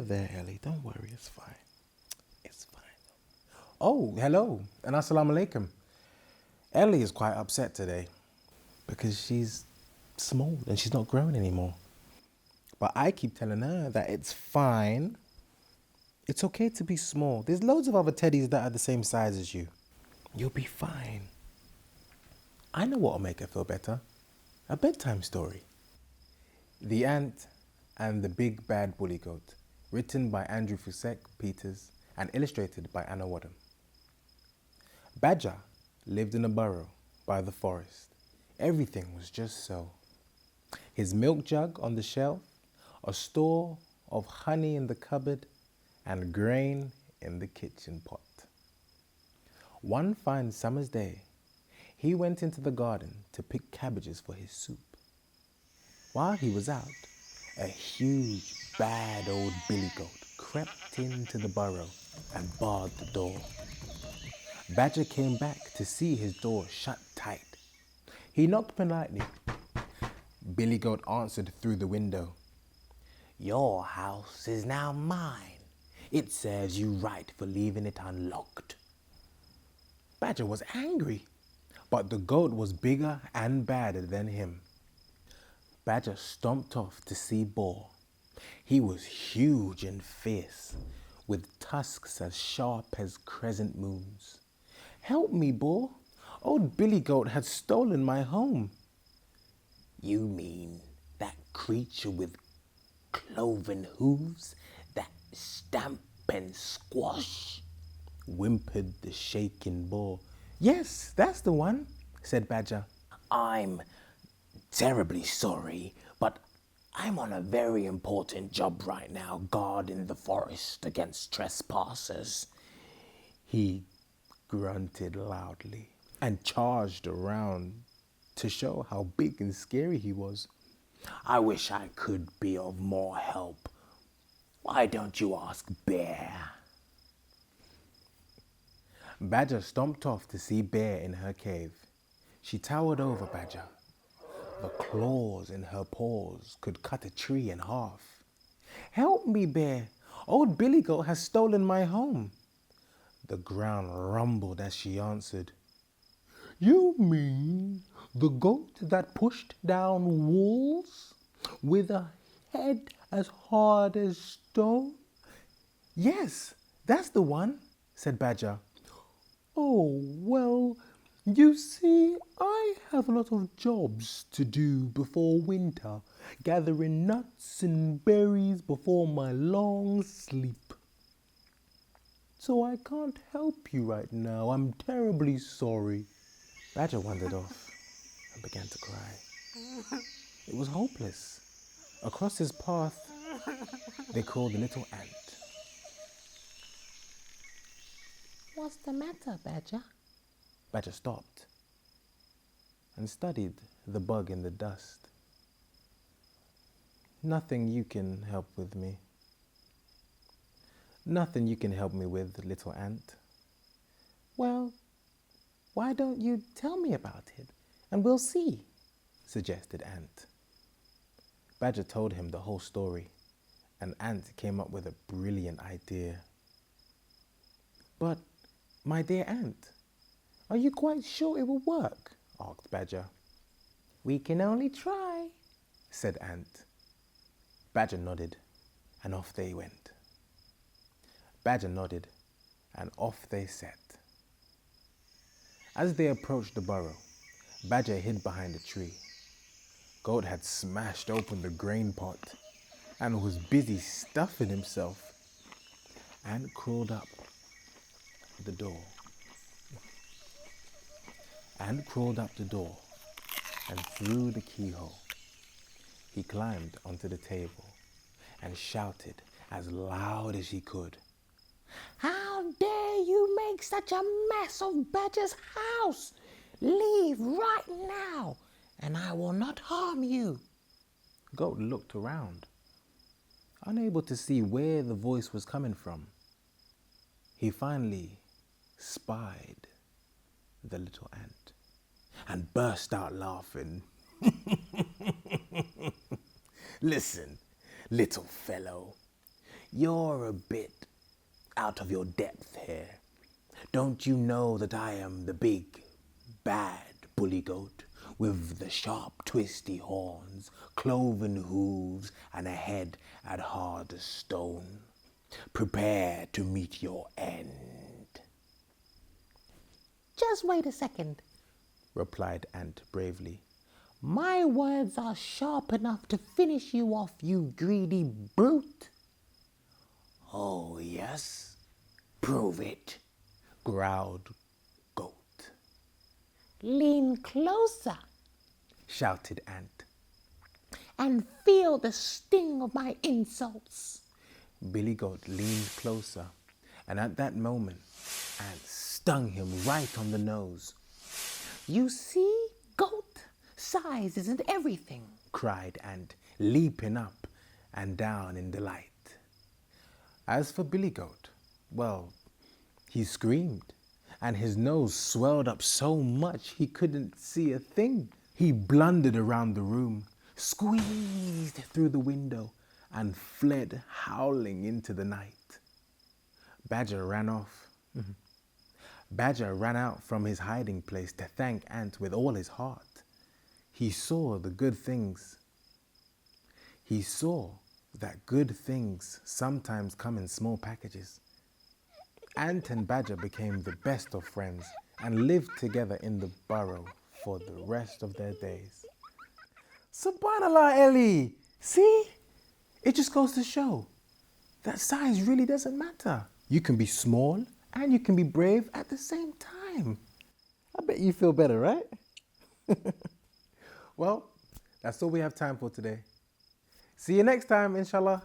there, Ellie. Don't worry, it's fine. It's fine. Oh, hello, and assalamu alaikum. Ellie is quite upset today because she's small and she's not growing anymore. But I keep telling her that it's fine. It's okay to be small. There's loads of other teddies that are the same size as you. You'll be fine. I know what'll make her feel better. A bedtime story. The Ant and the Big Bad Woolly Goat, written by Andrew Fusek Peters and illustrated by Anna Wadham. Badger lived in a burrow by the forest. Everything was just so. His milk jug on the shelf, a store of honey in the cupboard, and grain in the kitchen pot. One fine summer's day, he went into the garden to pick cabbages for his soup. While he was out, a huge, bad old billy goat crept into the burrow and barred the door. Badger came back to see his door shut tight. He knocked politely. Billy Goat answered through the window. "Your house is now mine. It serves you right for leaving it unlocked." Badger was angry, but the goat was bigger and badder than him. Badger stomped off to see Boar. He was huge and fierce, with tusks as sharp as crescent moons. "Help me, Boar. Old Billy Goat has stolen my home." "You mean that creature with cloven hooves that stamp and squash?" whimpered the shaking Boar. "Yes, that's the one," said Badger. "I'm terribly sorry, but I'm on a very important job right now, guarding the forest against trespassers." He grunted loudly and charged around to show how big and scary he was. "I wish I could be of more help. Why don't you ask Bear?" Badger stomped off to see Bear in her cave. She towered over Badger. The claws in her paws could cut a tree in half. "Help me, Bear. Old Billy Goat has stolen my home." The ground rumbled as she answered. "You mean the goat that pushed down walls with a head as hard as stone?" "Yes, that's the one," said Badger. "Oh, well, you see, I have a lot of jobs to do before winter, gathering nuts and berries before my long sleep. So I can't help you right now. I'm terribly sorry." Badger wandered off and began to cry. It was hopeless. Across his path, they called the little ant. "What's the matter, Badger?" Badger stopped and studied the bug in the dust. "Nothing you can help with me. Nothing you can help me with, little ant." "Well, why don't you tell me about it and we'll see," suggested Ant. Badger told him the whole story, and Ant came up with a brilliant idea. "But, my dear Ant, are you quite sure it will work?" asked Badger. "We can only try," said Ant. Badger nodded, and off they went. Badger nodded, and off they set. As they approached the burrow, Badger hid behind a tree. Goat had smashed open the grain pot and was busy stuffing himself. Ant crawled up the door. Ant crawled up the door and through the keyhole. He climbed onto the table and shouted as loud as he could. "How dare you make such a mess of Badger's house? Leave right now, and I will not harm you." Goat looked around, unable to see where the voice was coming from. He finally spied the little ant and burst out laughing. "Listen, little fellow, You're a bit out of your depth here. Don't you know that I am the big, bad bully goat with the sharp, twisty horns, cloven hooves, and a head as hard as stone? Prepare to meet your end. Just wait a second, replied Ant bravely. My words are sharp enough to finish you off, you greedy brute. Oh, yes? Prove it, growled Goat. Lean closer, shouted Ant. and feel the sting of my insults. Billy Goat leaned closer, and at that moment, Ant stung him right on the nose. You see, Goat, size isn't everything, cried Ant, leaping up and down in delight. As for Billy Goat, well, he screamed, and his nose swelled up so much he couldn't see a thing. He blundered around the room, squeezed through the window, and fled howling into the night. Badger ran off. Badger ran out from his hiding place to thank Ant with all his heart. He saw the good things. He saw that good things sometimes come in small packages. Ant and Badger became the best of friends and lived together in the burrow for the rest of their days. Subhanallah, Ellie! See? It just goes to show that size really doesn't matter. You can be small and you can be brave at the same time. I bet you feel better, right? Well, that's all we have time for today. See you next time, inshallah.